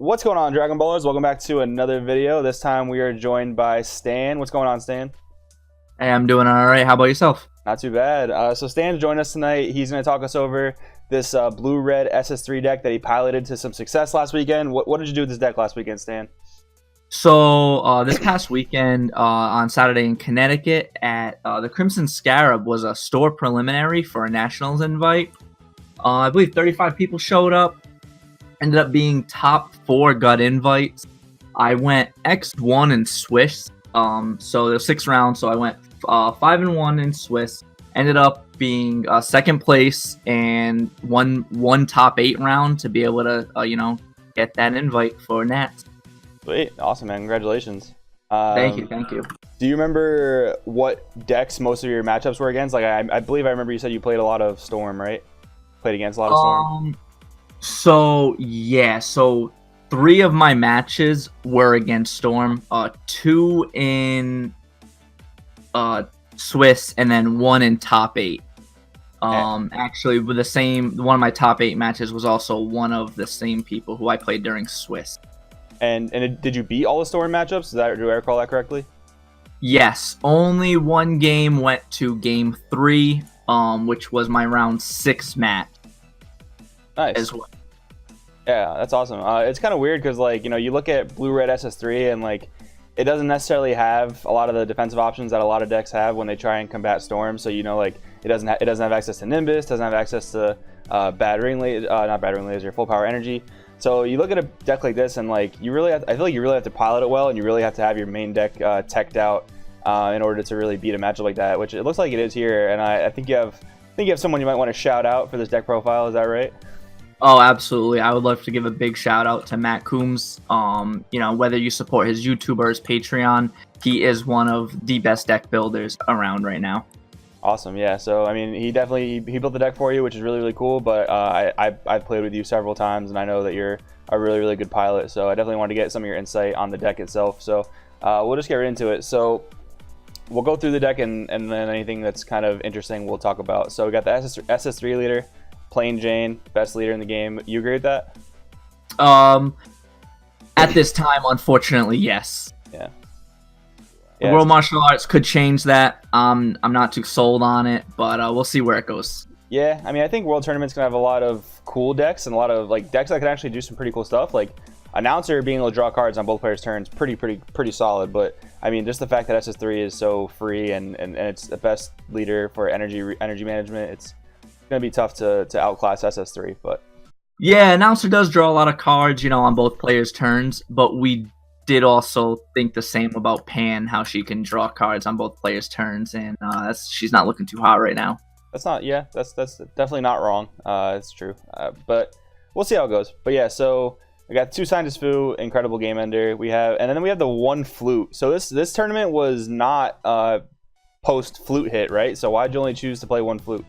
What's going on, Dragon Ballers? Welcome back to another video. This time we are joined by Stan. What's going on, Stan? Hey, I'm doing all right. How about yourself? Not too bad. So Stan's joined us tonight. He's going to talk us over this blue-red SS3 deck that he piloted to some success last weekend. What did you do with this deck last weekend, Stan? So this past weekend on Saturday in Connecticut at the Crimson Scarab was a store preliminary for a Nationals invite. I believe 35 people showed up. Ended up being top 4 gut invites. I went X1 in Swiss. So there's 6 rounds. So I went 5-1 in Swiss. Ended up being second place and one top 8 round to be able to get that invite for Nats. Sweet, awesome, man! Congratulations. Thank you. Do you remember what decks most of your matchups were against? Like I believe I remember you said you played a lot of Storm, right? Played against a lot of Storm. So 3 of my matches were against Storm. 2 in Swiss, and then 1 in top 8. Actually, with the same one of my top 8 matches was also one of the same people who I played during Swiss. And did you beat all the Storm matchups? Do I recall that correctly? Yes, only one game went to game 3, which was my round 6 match. Nice. As well. Yeah, that's awesome. It's kind of weird because, like, you look at blue-red SS3 and, like, it doesn't necessarily have a lot of the defensive options that a lot of decks have when they try and combat Storm. So, like, it doesn't have access to Nimbus, doesn't have access to not bad ring laser, full power energy. So you look at a deck like this and, like, I feel like you really have to pilot it well, and you really have to have your main deck teched out in order to really beat a matchup like that, which it looks like it is here. And I think you have someone you might want to shout out for this deck profile. Is that right? Oh, absolutely. I would love to give a big shout out to Matt Coombs. Whether you support his YouTube or his Patreon, he is one of the best deck builders around right now. Awesome. Yeah. So, I mean, he built the deck for you, which is really, really cool. But I've played with you several times, and I know that you're a really, really good pilot. So I definitely wanted to get some of your insight on the deck itself. So we'll just get right into it. So we'll go through the deck, and then anything that's kind of interesting we'll talk about. So we got the SS3 leader. Plain Jane, best leader in the game. You agree with that? At this time, unfortunately, yes. Yeah. The World Martial Arts could change that. I'm not too sold on it, but we'll see where it goes. Yeah, I mean, I think World Tournament's gonna have a lot of cool decks and a lot of decks that can actually do some pretty cool stuff. Like Announcer being able to draw cards on both players' turns, pretty solid. But I mean, just the fact that SS3 is so free and it's the best leader for energy management, it's gonna be tough to outclass SS3. But yeah, Announcer does draw a lot of cards, on both players' turns, but we did also think the same about Pan, how she can draw cards on both players' turns, and she's not looking too hot right now. That's definitely not wrong. It's true, but we'll see how it goes. But yeah, so we got 2 Scientist Fu, incredible game ender. And then we have the 1 Flute. So this tournament was not post Flute hit, right? So why'd you only choose to play 1 Flute?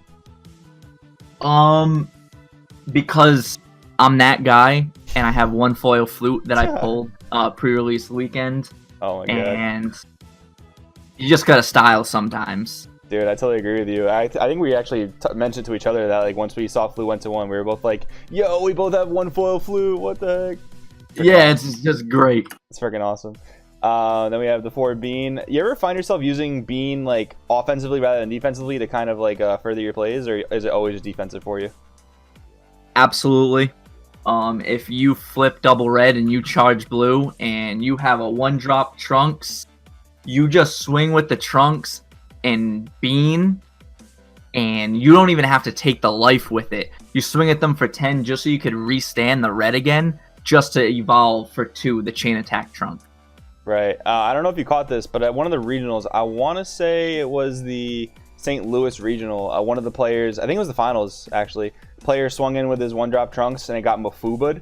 Because I'm that guy, and I have 1 foil Flute that I pulled pre-release weekend. Oh my god! And you just gotta style sometimes. Dude, I totally agree with you. I think we actually mentioned to each other that, like, once we saw Flute went to 1, we were both like, "Yo, we both have 1 foil Flute. What the heck?" Yeah, it's just great. It's freaking awesome. Then we have the 4 Bean. You ever find yourself using Bean, like, offensively rather than defensively to kind of, like, further your plays, or is it always just defensive for you? Absolutely. If you flip double red and you charge blue and you have a 1-drop Trunks, you just swing with the Trunks and Bean, and you don't even have to take the life with it. You swing at them for 10 just so you could restand the red again, just to evolve for 2 the chain attack Trunk. Right. I don't know if you caught this, but at one of the regionals, I want to say it was the St. Louis regional, one of the players, I think it was the finals actually, player swung in with his 1-drop Trunks and it got Mafuba'd,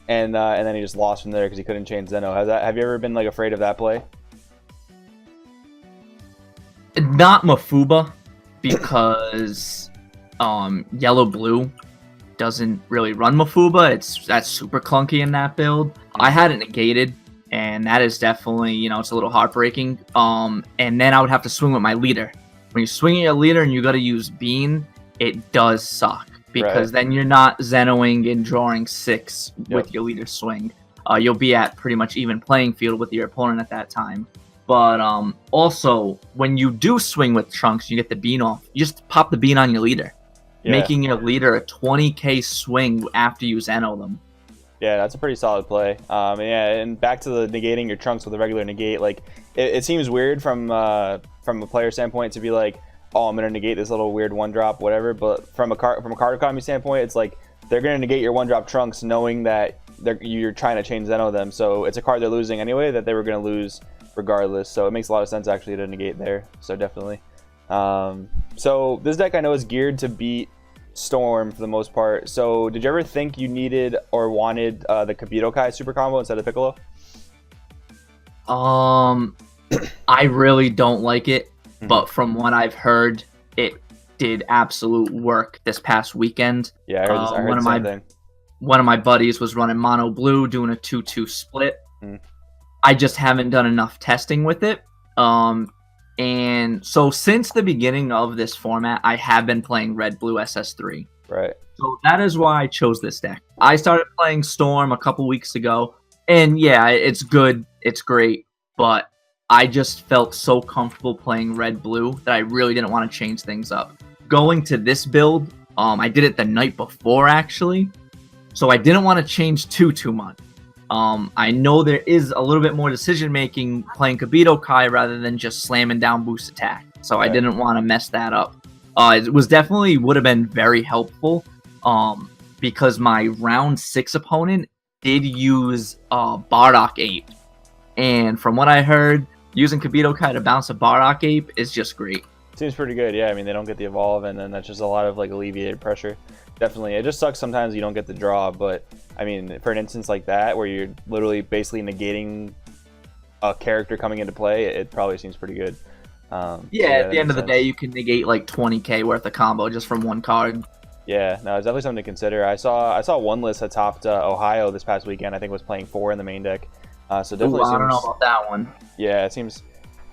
and then he just lost from there because he couldn't change Zeno. Have you ever been, like, afraid of that play? Not Mafuba, because yellow blue doesn't really run Mafuba. That's super clunky in that build. I had it negated, and that is definitely, it's a little heartbreaking. And then I would have to swing with my leader. When you're swinging your leader and you got to use Bean, it does suck, because then you're not Zenoing and drawing 6 with your leader swing. you'll be at pretty much even playing field with your opponent at that time. But also, when you do swing with Trunks, you get the bean off. You just pop the bean on your leader, making your leader a 20k swing after you Zeno them. Yeah, that's a pretty solid play. Yeah, and back to the negating your Trunks with a regular negate. Like, it seems weird from a player standpoint to be like, oh, I'm gonna negate this little weird one drop, whatever. But from a card economy standpoint, it's like they're gonna negate your one drop Trunks, knowing that you're trying to chain Zeno them. So it's a card they're losing anyway that they were gonna lose regardless. So it makes a lot of sense actually to negate there. So definitely. So this deck I know is geared to beat Storm for the most part. So did you ever think you needed or wanted the Kabuto Kai super combo instead of Piccolo? I really don't like it, but from what I've heard, it did absolute work this past weekend. Yeah, I heard the same thing. One of my buddies was running mono blue, doing a 2-2 split. I just haven't done enough testing with it. And so since the beginning of this format, I have been playing red blue SS3. Right. So that is why I chose this deck. I started playing Storm a couple weeks ago, and yeah, it's good, it's great, but I just felt so comfortable playing red blue that I really didn't want to change things up. Going to this build, I did it the night before actually, so I didn't want to change too much. I know there is a little bit more decision making playing Kabuto Kai rather than just slamming down boost attack, so I didn't want to mess that up. It was definitely would have been very helpful, because my round 6 opponent did use Bardock Ape, and from what I heard, using Kabuto Kai to bounce a Bardock Ape is just great. Seems pretty good, yeah. I mean, they don't get the evolve, and then that's just a lot of like alleviated pressure. Definitely, it just sucks sometimes you don't get the draw, but I mean, for an instance like that where you're literally basically negating a character coming into play, it probably seems pretty good. Yeah, at the end of the day, you can negate like 20k worth of combo just from one card. Yeah, no, it's definitely something to consider. I saw one list that topped Ohio this past weekend. I think it was playing 4 in the main deck. So definitely. I don't know about that one. Yeah, it seems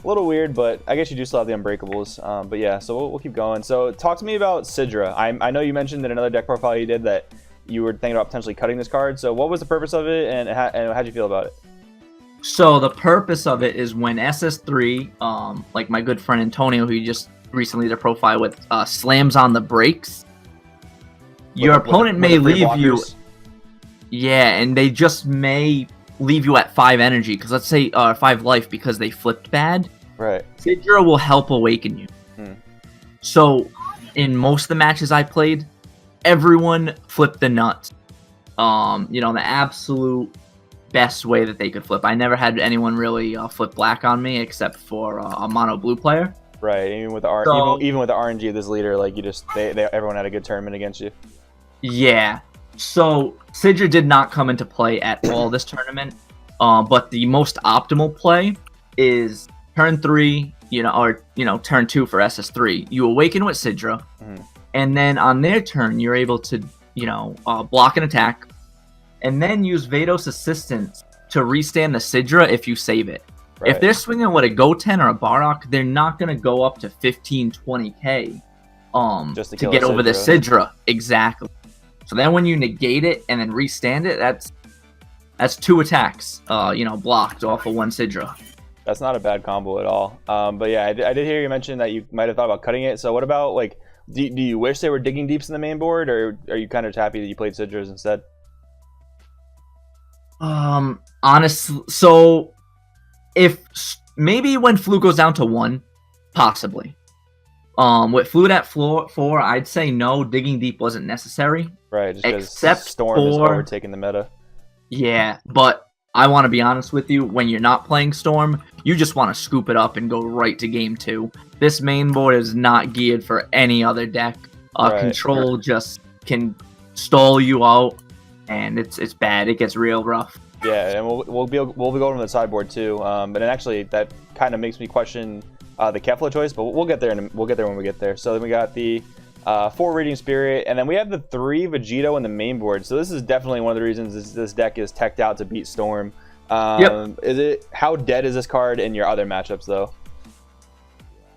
a little weird, but I guess you do still have the Unbreakables. But yeah, so we'll keep going. So talk to me about Sidra. I know you mentioned in another deck profile you did that you were thinking about potentially cutting this card. So what was the purpose of it, and how'd you feel about it? So the purpose of it is when SS3, like my good friend Antonio, who you just recently did a profile with, slams on the brakes, your opponent may leave you. Yeah, and they just may leave you at 5 energy, because let's say 5 life because they flipped bad. Right. Sidra will help awaken you. So in most of the matches I played, everyone flipped the nuts. You know, the absolute best way that they could flip. I never had anyone really flip black on me except for a mono blue player. Right. Even with the even with the RNG of this leader, like you just everyone had a good tournament against you. Yeah. So Sidra did not come into play at all this tournament. But the most optimal play is turn 3, turn 2 for SS3. You awaken with Sidra, and then on their turn, you're able to, block an attack, and then use Vados Assistance to restand the Sidra if you save it. Right. If they're swinging with a Goten or a Bardock, they're not going to go up to 15, 20k just to get over the Sidra. Exactly. So then when you negate it and then restand it, that's 2 attacks, blocked off of 1 Sidra. That's not a bad combo at all. But yeah, I did hear you mention that you might have thought about cutting it. So what about, like, do you wish they were digging deeps in the main board, or are you kind of happy that you played Sidras instead? Honestly, so if maybe when Flu goes down to 1, possibly. With Fluid at 4, I'd say no, digging deep wasn't necessary. Right, just because Storm is overtaking the meta. Yeah, but I want to be honest with you, when you're not playing Storm, you just want to scoop it up and go right to game 2. This main board is not geared for any other deck. Control just can stall you out, and it's bad. It gets real rough. Yeah, and we'll be going from the sideboard too. But then actually that kind of makes me question the Kefla choice, but we'll get there when we get there. So then we got the 4 Radiant Spirit, and then we have the 3 Vegito in the main board. So this is definitely one of the reasons this deck is teched out to beat Storm. Yep. How dead is this card in your other matchups though?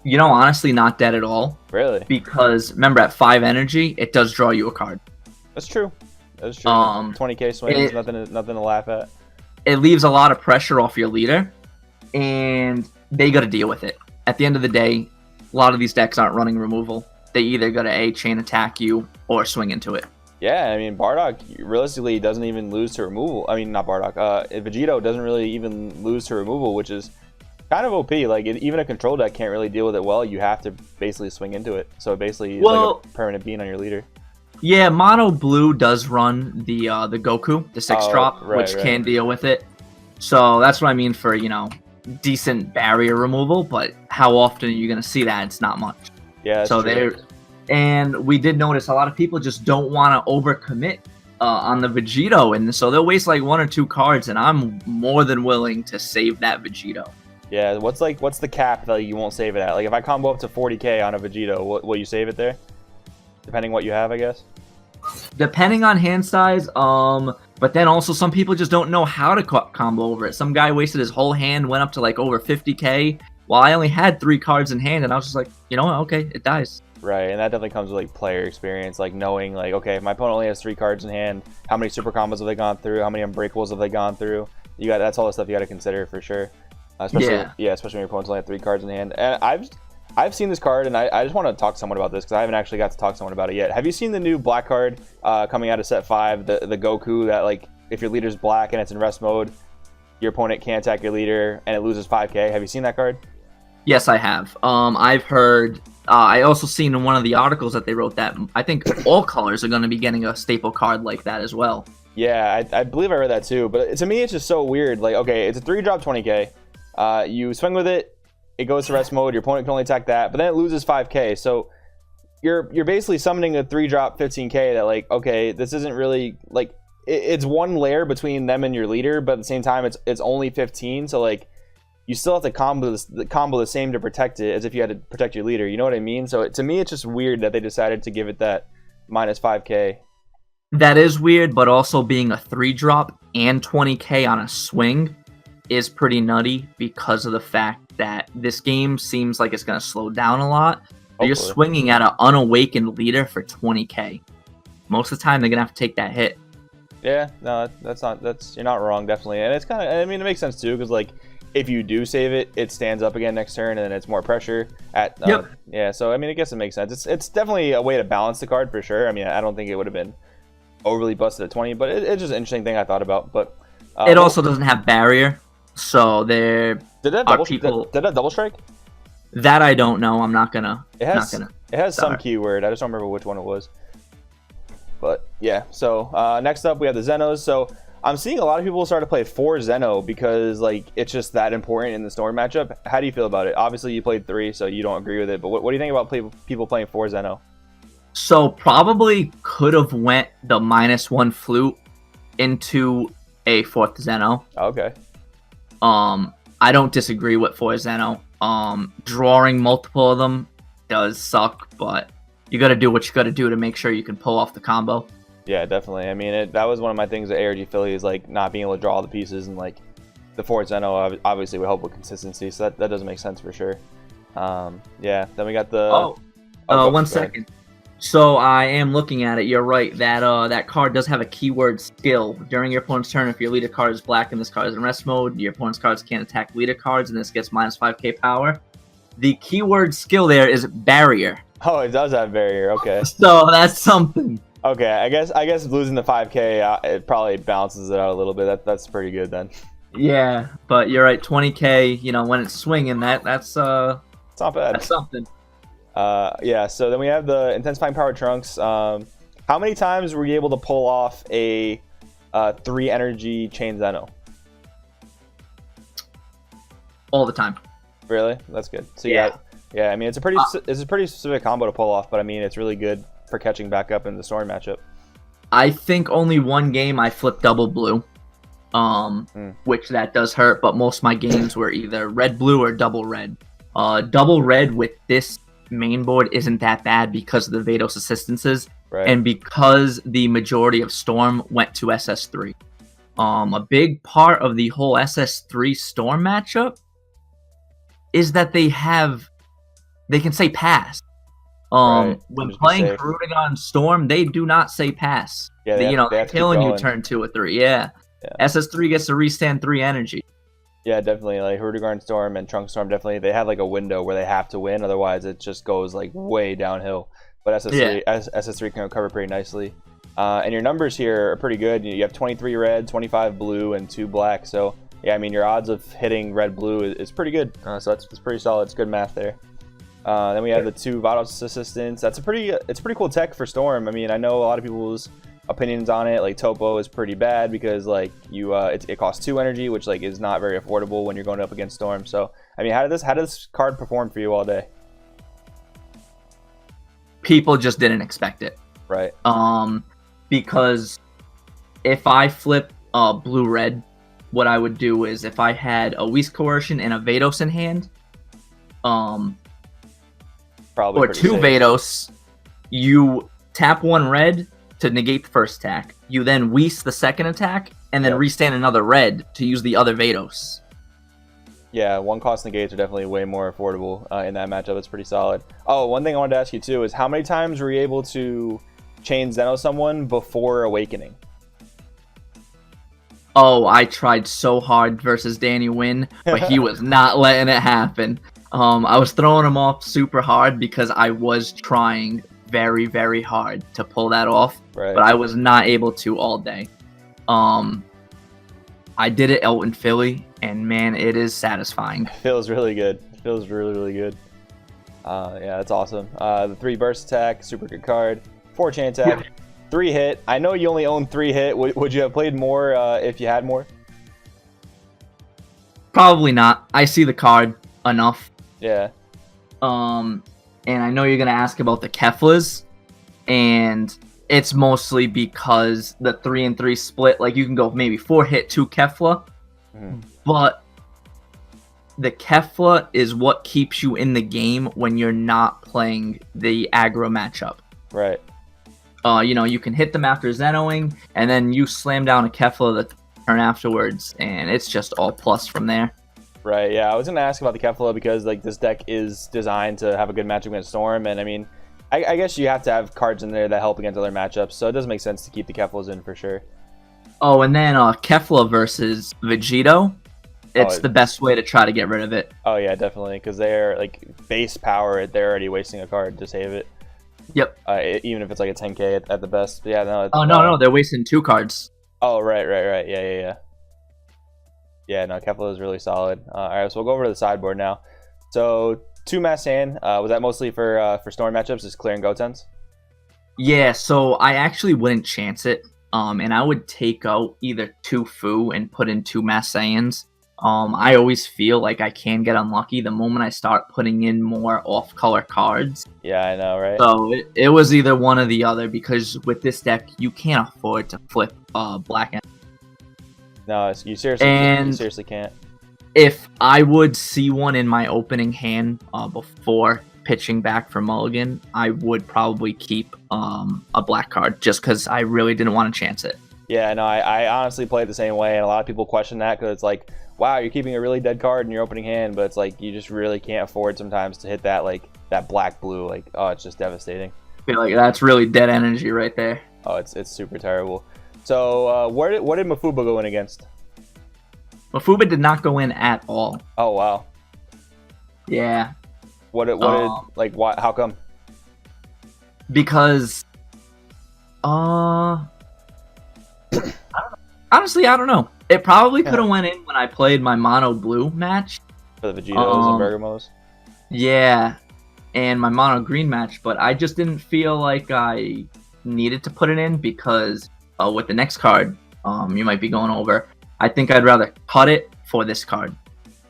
Honestly, not dead at all. Really? Because remember, at 5 energy, it does draw you a card. That's true. That's true. 20k swings, nothing to laugh at. it leaves a lot of pressure off your leader, and they got to deal with it. At the end of the day, a lot of these decks aren't running removal. They either got to chain attack you or swing into it. Yeah, I mean, Bardock realistically doesn't even lose to removal. I mean, not Bardock. Vegito doesn't really even lose to removal, which is kind of OP. Like, even a control deck can't really deal with it well. You have to basically swing into it. So basically, it's like a permanent bean on your leader. Yeah, Mono Blue does run the Goku, the 6-drop, which can deal with it. So that's what I mean for, decent barrier removal. But how often are you going to see that? It's not much. Yeah, that's true. And we did notice a lot of people just don't want to overcommit on the Vegito, and so they'll waste like 1 or 2 cards, and I'm more than willing to save that Vegito. Yeah, what's the cap that you won't save it at? Like if I combo up to 40k on a Vegito, will you save it there? Depending what you have, I guess. Depending on hand size, but then also some people just don't know how to combo over it. Some guy wasted his whole hand, went up to like over 50k, while I only had 3 cards in hand, and I was just like, you know what, okay, it dies. Right, and that definitely comes with like player experience, like knowing like, okay, if my opponent only has 3 cards in hand, how many super combos have they gone through? How many unbreakables have they gone through? That's all the stuff you got to consider for sure. Especially when your opponents only have 3 cards in hand. And I've seen this card, and I just want to talk to someone about this because I haven't actually got to talk to someone about it yet. Have you seen the new black card coming out of set 5, the Goku that like if your leader's black and it's in rest mode, your opponent can't attack your leader and it loses 5k? Have you seen that card? Yes, I have. I've heard. I also seen in one of the articles that they wrote that I think all colors are going to be getting a staple card like that as well. Yeah, I believe I read that too. But to me, it's just so weird. Like, okay, it's a 3-drop 20k. You swing with it, it goes to rest mode. Your opponent can only attack that, but then it loses 5k. So you're basically summoning a 3-drop 15k that like, okay, this isn't really like it's one layer between them and your leader, but at the same time, it's only 15. So like, you still have to combo the same to protect it as if you had to protect your leader. You know what I mean? So to me, it's just weird that they decided to give it that minus 5k. That is weird, but also being a 3-drop and 20k on a swing is pretty nutty because of the fact that this game seems like it's going to slow down a lot. You're swinging at an unawakened leader for 20k. Most of the time, they're going to have to take that hit. Yeah, no, you're not wrong, definitely. And it's kind of, I mean, it makes sense too, because like, if you do save it, it stands up again next turn, and then it's more pressure. Yeah, so I mean, I guess it makes sense. It's definitely a way to balance the card for sure. I mean, I don't think it would have been overly busted at 20, but it's just an interesting thing I thought about. But it also doesn't have barrier, so there are people. Did that double strike? That I don't know. I'm not gonna. It has some keyword. I just don't remember which one it was. But yeah, so next up we have the Zenos. So I'm seeing a lot of people start to play 4 Zeno because like it's just that important in the Storm matchup. How do you feel about it? Obviously you played 3, so you don't agree with it, but what do you think about people playing 4 Zeno? So probably could have went the -1 flute into a 4th Zeno. Okay. I don't disagree with 4 Zeno. Drawing multiple of them does suck, but you got to do what you got to do to make sure you can pull off the combo. Yeah, definitely. I mean, that was one of my things at ARG Philly is like not being able to draw all the pieces, and like the 4 Zeno obviously would help with consistency, so that doesn't make sense for sure. Yeah, then we got the... One second. So I am looking at it. You're right. That card does have a keyword skill. During your opponent's turn, if your leader card is black and this card is in rest mode, your opponent's cards can't attack leader cards, and this gets -5k power. The keyword skill there is barrier. Oh, it does have barrier. Okay. So that's something. Okay, I guess losing the 5k it probably balances it out a little bit. That's pretty good then. Yeah, but you're right. 20k. When it's swinging, that's it's not bad. That's something. Yeah. So then we have the intensifying power trunks. How many times were you able to pull off a 3 energy chain Zeno? All the time. Really? That's good. So yeah. Yeah. I mean, it's a pretty specific combo to pull off, but I mean, it's really good for catching back up in the Storm matchup. I think only one game I flipped double blue, which that does hurt, but most of my games were either red blue or double red. Double red with this main board isn't that bad because of the Vados assistances, right, and because the majority of Storm went to SS3. A big part of the whole SS3 Storm matchup is that they can say pass. Right. When playing Karunigan Storm, they do not say pass. Yeah, they're killing you turn 2 or 3. Yeah. SS3 gets to restand 3 energy. Yeah, definitely. Like Hurdigarn Storm and Trunk Storm, definitely they have like a window where they have to win, otherwise it just goes like way downhill. But SS3 can recover pretty nicely. And your numbers here are pretty good. You have 23 red, 25 blue, and 2 black. So yeah, I mean your odds of hitting red blue is pretty good. So that's pretty solid. It's good math there. Then we have the 2 Vados assistants. It's a pretty cool tech for Storm. I mean, I know a lot of people's opinions on it. Like Topo is pretty bad because like it costs 2 energy, which like is not very affordable when you're going up against Storm. So I mean, how did this card perform for you all day? People just didn't expect it. Right. Because if I flip blue red, what I would do is if I had a Whisk Coercion and a Vados in hand, probably or 2 safe. Vados, you tap 1 red to negate the first attack. You then Whisk the second attack, and then restand another red to use the other Vados. Yeah, 1 cost negates are definitely way more affordable in that matchup. It's pretty solid. Oh, one thing I wanted to ask you too is how many times were you able to chain Zeno someone before awakening? Oh, I tried so hard versus Danny Wynn, but he was not letting it happen. I was throwing him off super hard because I was trying very, very hard to pull that off, but I was not able to all day. I did it out in Philly, and man, it is satisfying. Feels really good. Feels really, really good. Yeah, that's awesome. The 3 burst attack, super good card. 4 chain attack, 3 hit. I know you only own 3 hit. Would you have played more if you had more? Probably not. I see the card enough. Yeah. And I know you're gonna ask about the Keflas, and it's mostly because the 3 and 3 split. Like you can go maybe 4 hit 2 Kefla, but the Kefla is what keeps you in the game when you're not playing the aggro matchup. Right. You can hit them after Zenoing, and then you slam down a Kefla the turn afterwards, and it's just all plus from there. Right, yeah. I was going to ask about the Kefla because like this deck is designed to have a good matchup against Storm, and I mean, I guess you have to have cards in there that help against other matchups, so it does make sense to keep the Keflas in for sure. Oh, and then Kefla versus Vegito, it's the best way to try to get rid of it. Oh yeah, definitely, because they're like base power, they're already wasting a card to save it. Yep. Even if it's like a 10k at the best. But yeah, no. No, they're wasting 2 cards. Oh, right. Yeah. Yeah, no, Kefla is really solid. All right, so we'll go over to the sideboard now. So 2 mass hand. Was that mostly for Storm matchups? Is clearing Gotenks? Yeah, so I actually wouldn't chance it. And I would take out either 2 Fu and put in 2 mass Saiyans. I always feel like I can get unlucky the moment I start putting in more off-color cards. Yeah, I know, right? So it was either one or the other, because with this deck, you can't afford to flip black and... No, you seriously can't. If I would see one in my opening hand before pitching back for Mulligan, I would probably keep a black card, just because I really didn't want to chance it. Yeah, no, I honestly play it the same way, and a lot of people question that because it's like, wow, you're keeping a really dead card in your opening hand, but it's like you just really can't afford sometimes to hit that that black blue. Like, oh, it's just devastating. I feel like that's really dead energy right there. Oh, it's super terrible. So what did Mafuba go in against? Mafuba did not go in at all. Oh wow. Yeah. What did why? How come? Because honestly, I don't know. It probably could have went in when I played my mono blue match for the Vegetos and Bergamos. Yeah, and my mono green match, but I just didn't feel like I needed to put it in because with the next card, you might be going over. I think I'd rather cut it for this card.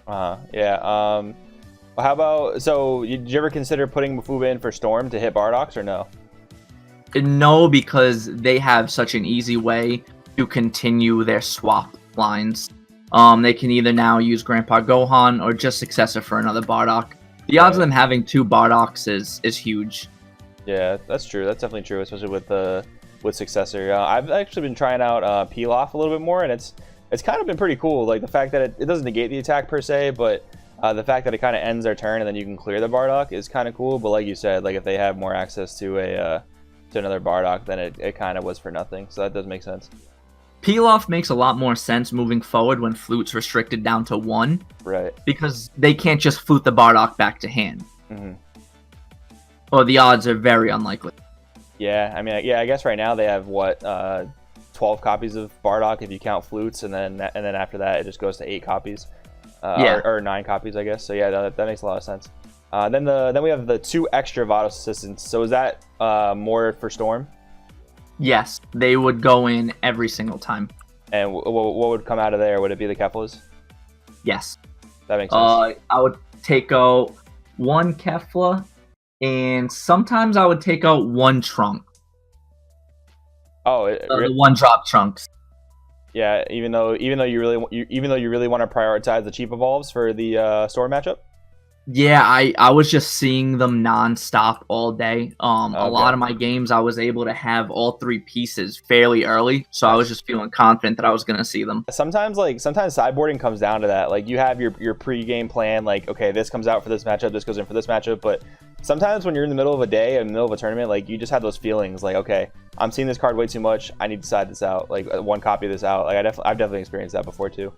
Yeah. How about, so did you ever consider putting Mafuba in for Storm to hit Bardox or no? No, because they have such an easy way to continue their swap lines. They can either now use Grandpa Gohan or just Successor for another Bardock. The odds of them having 2 Bardocs is huge. Yeah, that's true. That's definitely true, especially with Successor. I've actually been trying out Peel Off a little bit more, and it's kind of been pretty cool. Like the fact that it doesn't negate the attack per se, but the fact that it kind of ends their turn and then you can clear the Bardock is kind of cool. But like you said, like if they have more access to another Bardock, then it kind of was for nothing. So that does make sense. Peel off makes a lot more sense moving forward when Flute's restricted down to 1. Right. Because they can't just flute the Bardock back to hand. Mm-hmm. Or the odds are very unlikely. Yeah, I mean, yeah, I guess right now they have, 12 copies of Bardock if you count flutes, and then after that it just goes to 8 copies. Or 9 copies, I guess. So yeah, that makes a lot of sense. Then we have the 2 extra Vados assistants. So is that more for Storm? Yes, they would go in every single time. And what would come out of there? Would it be the Keflas? Yes. That makes sense. I would take out 1 Kefla, and sometimes I would take out 1 Trunk. Oh, the 1-drop Trunks. Yeah, even though you really want to prioritize the cheap evolves for the Storm matchup. Yeah, I was just seeing them non-stop all day. A lot of my games I was able to have all 3 pieces fairly early, so I was just feeling confident that I was going to see them. Sometimes sideboarding comes down to that. Like, you have your pre-game plan, like, okay, this comes out for this matchup, this goes in for this matchup, but sometimes when you're in the middle of a day, in the middle of a tournament, like, you just have those feelings, like, okay, I'm seeing this card way too much, I need to side this out, like, 1 copy of this out. Like, I've definitely experienced that before too.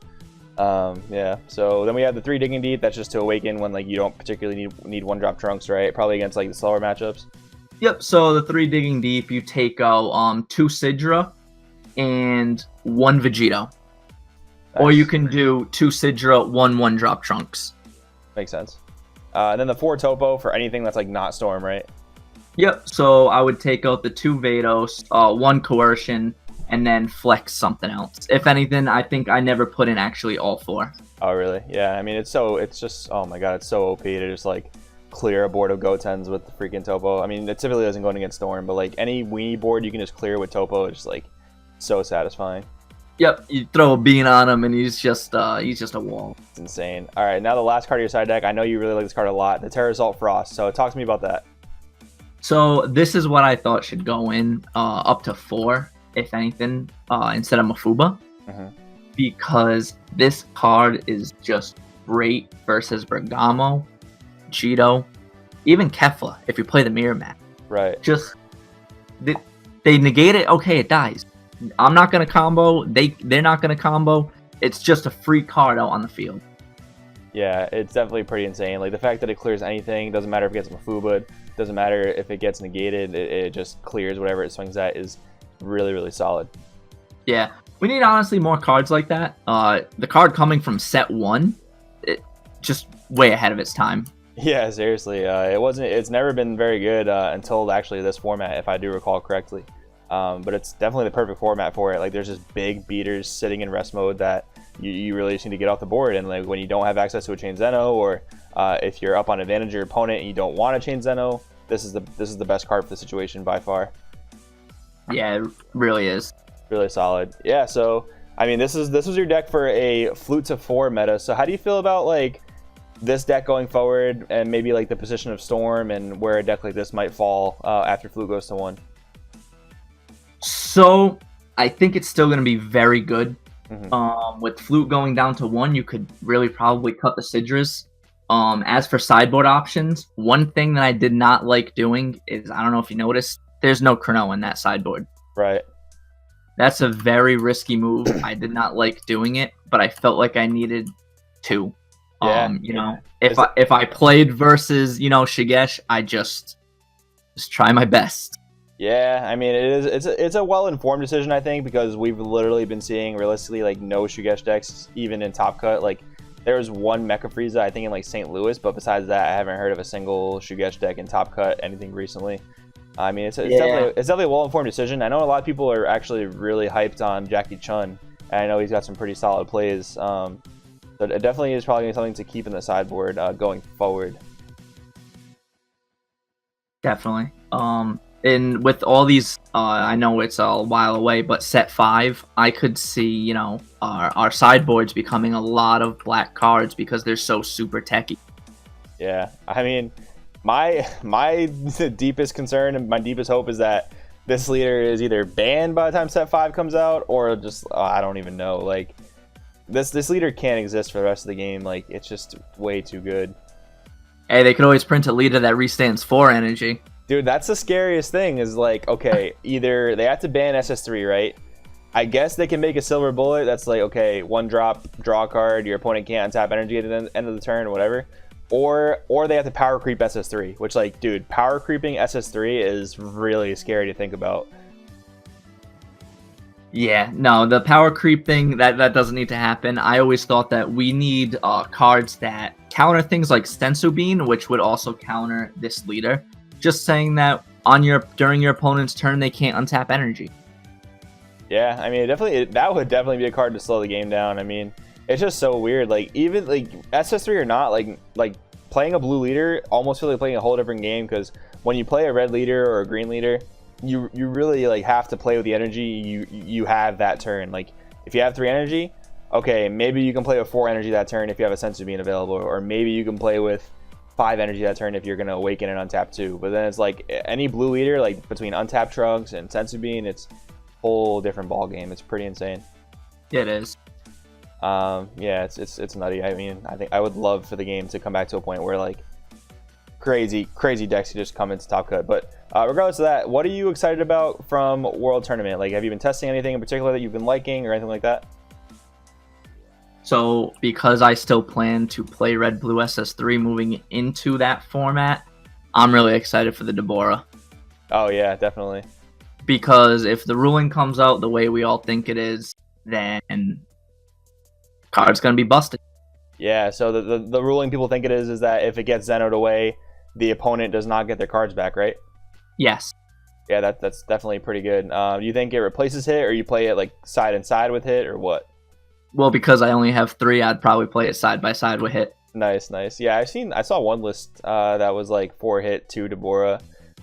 Yeah, so then we have the 3 Digging Deep. That's just to awaken when, like, you don't particularly need 1-drop Trunks, right? Probably against, like, the slower matchups. Yep, so the 3 Digging Deep, you take out 2 Sidra and 1 Vegito. Nice. Or you can do 2 Sidra, 1-drop Trunks. Makes sense. And then the 4 Topo for anything that's, like, not Storm, right? Yep, so I would take out the 2 Vados, 1 Coercion, and then flex something else. If anything, I think I never put in actually all 4. Oh, really? Yeah, I mean, it's just, oh my god, it's so OP to just, like, clear a board of Gotens with the freaking Topo. I mean, it typically doesn't go against Storm, but, like, any weenie board you can just clear with Topo is just, like, so satisfying. Yep, you throw a bean on him and he's just a wall. It's insane. All right, now the last card of your side deck. I know you really like this card a lot, the Terra Assault Frost. So talk to me about that. So this is what I thought should go in up to 4, if anything, instead of Mafuba. Mm-hmm. Because this card is just great versus Bergamo, Cheeto, even Kefla, if you play the mirror map. Right. Just, they negate it, okay, it dies. I'm not going to combo, they're not going to combo. It's just a free card out on the field. Yeah, it's definitely pretty insane. Like, the fact that it clears anything, doesn't matter if it gets Mafuba, doesn't matter if it gets negated, it just clears whatever it swings at, is really, really solid. Yeah, we need honestly more cards like that. The card coming from set 1, just way ahead of its time. Yeah, seriously, it's never been very good until actually this format, if I do recall correctly. But it's definitely the perfect format for it. Like, there's just big beaters sitting in rest mode that you really just need to get off the board. And, like, when you don't have access to a chain Zeno, or if you're up on advantage of your opponent and you don't want to chain Zeno, this is the best card for the situation by far. Yeah, it really is. Really solid. Yeah, so I mean, this was your deck for a Flute to 4 meta. So how do you feel about, like, this deck going forward, and maybe, like, the position of Storm and where a deck like this might fall after Flute goes to 1? So I think it's still going to be very good. Mm-hmm. With Flute going down to 1, you could really probably cut the Sidras. As for sideboard options, one thing that I did not like doing is, I don't know if you noticed, there's no Chrono in that sideboard. Right. That's a very risky move. I did not like doing it, but I felt like I needed to. Yeah. You know, if I played versus, Shigesh, I just try my best. Yeah, I mean, it's a well-informed decision, I think, because we've literally been seeing, realistically, like, no Shugesh decks, even in Top Cut. Like, there was one Mecha Frieza, I think, in, like, St. Louis, but besides that, I haven't heard of a single Shugesh deck in Top Cut, anything recently. I mean, it's definitely a well-informed decision. I know a lot of people are actually really hyped on Jackie Chun, and I know he's got some pretty solid plays. So it definitely is probably something to keep in the sideboard going forward. Definitely. And with all these, I know it's a while away, but set 5, I could see, our sideboards becoming a lot of black cards because they're so super techy. Yeah, I mean, my deepest concern and my deepest hope is that this leader is either banned by the time set 5 comes out, or just, I don't even know. Like, this leader can't exist for the rest of the game. Like, it's just way too good. Hey, they could always print a leader that restands 4 energy. Dude, that's the scariest thing is, like, okay, either they have to ban SS3, right? I guess they can make a silver bullet that's like, okay, one drop, draw a card, your opponent can't untap energy at the end of the turn or whatever. Or they have to power creep SS3, which, like, dude, power creeping SS3 is really scary to think about. Yeah, no, the power creep thing, that doesn't need to happen. I always thought that we need cards that counter things like Stencil Bean, which would also counter this leader. Just saying that during your opponent's turn, they can't untap energy. Yeah, I mean, that would definitely be a card to slow the game down. I mean, it's just so weird. Like, even like SS3 or not, like playing a blue leader almost feels like playing a whole different game, because when you play a red leader or a green leader, you really like have to play with the energy you have that turn. Like, if you have 3 energy, okay, maybe you can play with 4 energy that turn if you have a Sense of Being available, or maybe you can play with 5 energy that turn if you're gonna awaken and untap 2. But then it's like any blue leader, like between untap Trunks and Sense of Being, it's a whole different ball game. It's pretty insane. Yeah, it is. Yeah, it's nutty. I mean, I think I would love for the game to come back to a point where like crazy decks can just come into top cut. But regardless of that, what are you excited about from World Tournament? Like, have you been testing anything in particular that you've been liking or anything like that? So, because I still plan to play Red Blue SS3 moving into that format, I'm really excited for the Deborah. Oh yeah, definitely. Because if the ruling comes out the way we all think it is, then card's gonna be busted. Yeah, so the ruling people think it is that if it gets Zenoed away, the opponent does not get their cards back, right? Yes. Yeah, that's definitely pretty good. Do you think it replaces Hit, or you play it like side and side with Hit, or what? Well, because I only have 3, I'd probably play it side by side with Hit. Nice. Yeah, I saw one list that was like 4 Hit, 2 Deborah.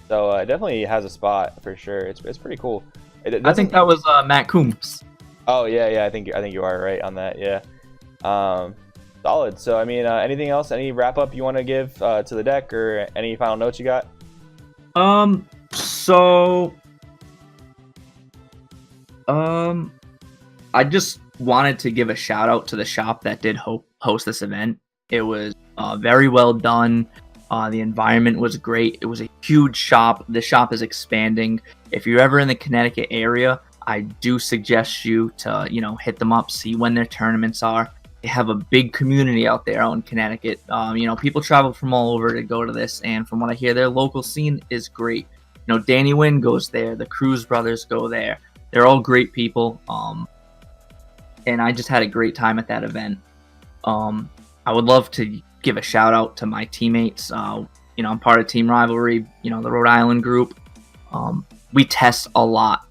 So it definitely has a spot for sure. It's pretty cool. I think that was Matt Coombs. Oh yeah. I think you are right on that. Yeah. Solid. So I mean, anything else? Any wrap up you want to give to the deck, or any final notes you got? I just wanted to give a shout out to the shop that did host this event. It was very well done. The environment was great. It was a huge shop. The shop is expanding. If you're ever in the Connecticut area, I do suggest you to, hit them up, see when their tournaments are. They have a big community out there out in Connecticut. People travel from all over to go to this, and from what I hear, their local scene is great. Danny Wynn goes there. The Cruz brothers go there. They're all great people. And I just had a great time at that event. I would love to give a shout out to my teammates. I'm part of Team Rivalry, the Rhode Island group. We test a lot,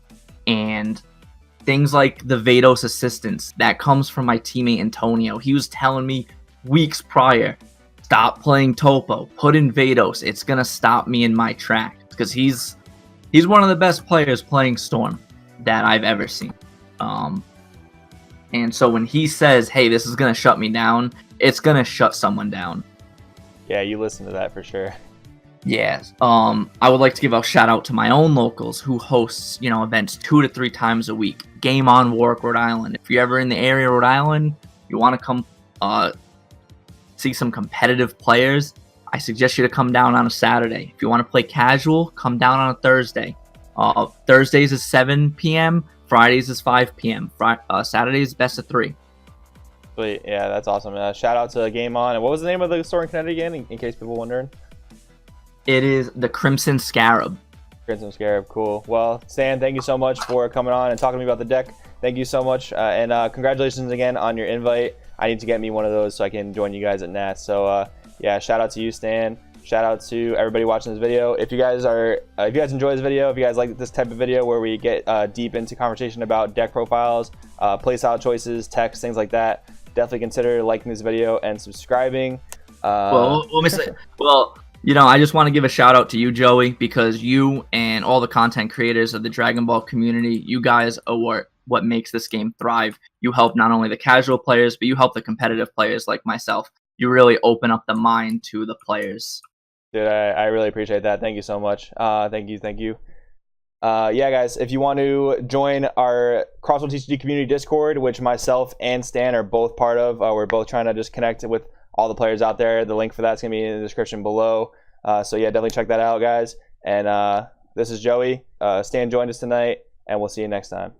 and things like the Vados assistance that comes from my teammate Antonio. He was telling me weeks prior, stop playing Topo, put in Vados. It's gonna stop me in my tracks, because he's one of the best players playing Storm that I've ever seen. And so when he says, hey, this is gonna shut me down, it's gonna shut someone down. Yeah, you listen to that for sure. Yes. I would like to give a shout out to my own locals who hosts, events 2 to 3 times a week. Game on Warwick, Rhode Island. If you're ever in the area, Rhode Island, you want to come see some competitive players, I suggest you to come down on a Saturday. If you want to play casual, come down on a Thursday. Thursdays is 7 p.m. Fridays is 5 p.m. Saturdays best of 3. Sweet. Yeah, that's awesome. Shout out to Game On. And what was the name of the store in Connecticut again, in case people wondering? It is the Crimson Scarab. Crimson Scarab, cool. Well, Stan, thank you so much for coming on and talking to me about the deck. Thank you so much, and congratulations again on your invite. I need to get me one of those so I can join you guys at Nats. So yeah, shout out to you, Stan. Shout out to everybody watching this video. If you guys enjoy this video, if you guys like this type of video where we get deep into conversation about deck profiles, playstyle choices, text, things like that, definitely consider liking this video and subscribing. Well, I just want to give a shout out to you, Joey, because you and all the content creators of the Dragon Ball community, you guys are what makes this game thrive. You help not only the casual players, but you help the competitive players like myself. You really open up the mind to the players. Dude, I really appreciate that. Thank you so much. Thank you. Yeah, guys, if you want to join our Crossworld TCG community Discord, which myself and Stan are both part of, we're both trying to just connect with all the players out there. The link for that's going to be in the description below. So yeah, definitely check that out, guys. And this is Joey. Stan joined us tonight, and we'll see you next time.